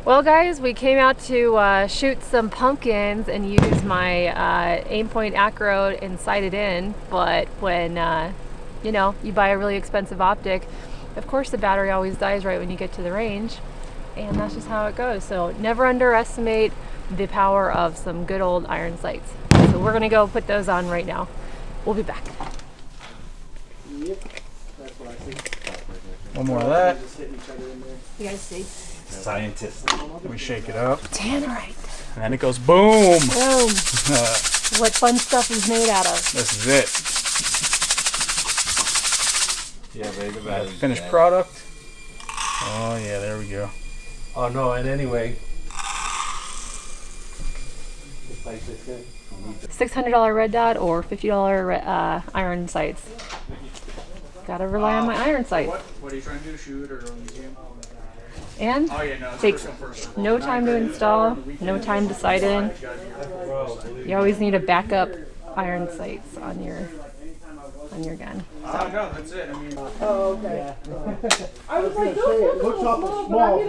Well guys, we came out to shoot some pumpkins and use my Aimpoint Acro and sight it in, but when you know, you buy a really expensive optic, of course the battery always dies right when you get to the range, and that's just how it goes. So never underestimate the power of some good old iron sights. So we're gonna go put those on right now. We'll be back. Yep, that's what I see. One more of that. Just hitting each other in there. You guys see? Scientist. We shake it up. Tannerite. And then it goes boom. Boom. What fun stuff is made out of. This is it. Yeah, baby, the battery. Finished product. Oh yeah, there we go. Oh no, and anyway. $600 red dot or $50 iron sights. Gotta rely on my iron sights. What are you trying to do? Shoot or museum? And takes no time to install, no time to sight in. You always need a backup iron sights on your gun. Oh no, that's it. I mean, Oh, okay. I was like, it looks awful small.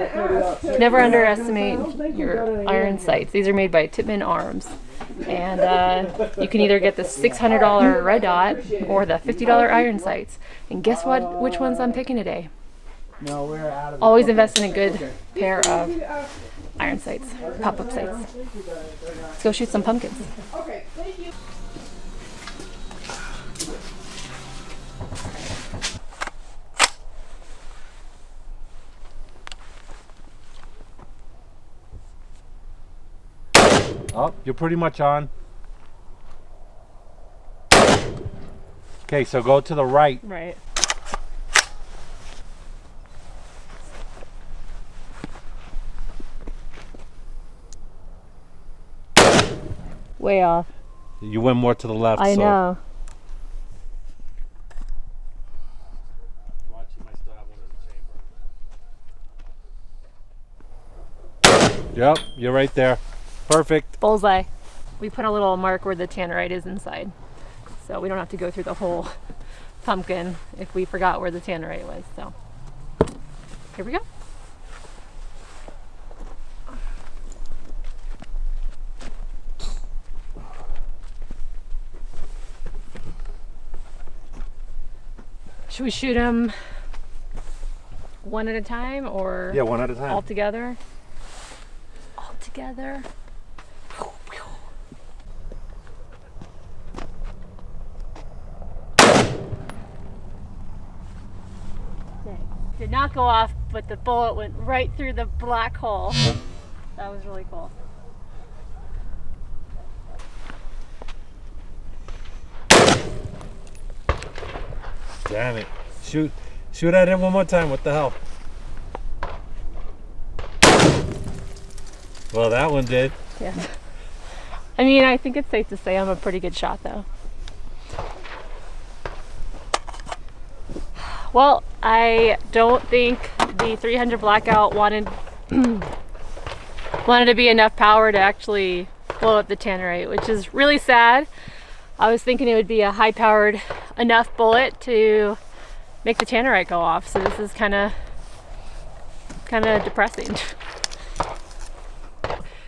Never underestimate your iron sights. These are made by Tippmann Arms. And you can either get the $600 red dot or the $50 iron sights. And guess what? Which ones I'm picking today? No, we're out of Always invest in a good pair of iron sights, pop-up sights. Let's go shoot some pumpkins. Okay, thank you. Oh, you're pretty much on. Okay, so go to the right. Right. Way off. You went more to the left. I know. Watch, you might still have one in the chamber. Yep, you're right there. Perfect. Bullseye. We put a little mark where the tannerite is inside, so we don't have to go through the whole pumpkin if we forgot where the tannerite was. So here we go. Should we shoot them one at a time or Yeah, one at a time. all together? All together. Did not go off, but the bullet went right through the black hole. That was really cool. Damn it. Shoot at it one more time. What the hell? Well, that one did. Yeah. I mean, I think it's safe to say I'm a pretty good shot, though. Well, I don't think the 300 Blackout wanted to be enough power to actually blow up the Tannerite, which is really sad. I was thinking it would be a high-powered enough bullet to make the Tannerite go off. So this is kind of depressing.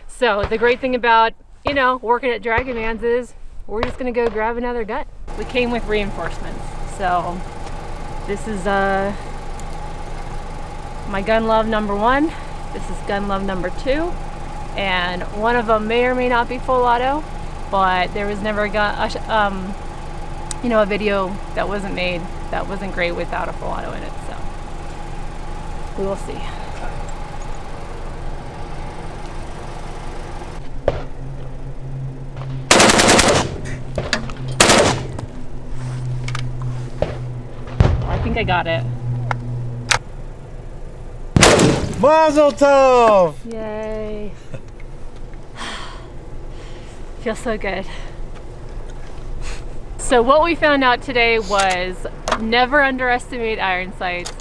So the great thing about, you know, working at Dragon Man's is we're just gonna go grab another gun. We came with reinforcements, so this is my gun love number 1. This is gun love number 2, and one of them may or may not be full auto, but there was never you know, a video that wasn't made that wasn't great without a full auto in it. So we will see. I think I got it. Mazel tov! Yay. Feels so good. So what we found out today was never underestimate iron sights,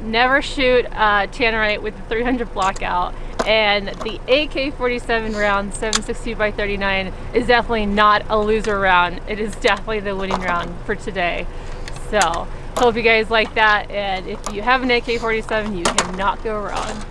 never shoot Tannerite with the 300 Blackout, and the AK-47 round 7.62x39 is definitely not a loser round. It is definitely the winning round for today. So Hope you guys like that, and if you have an AK-47, you cannot go wrong.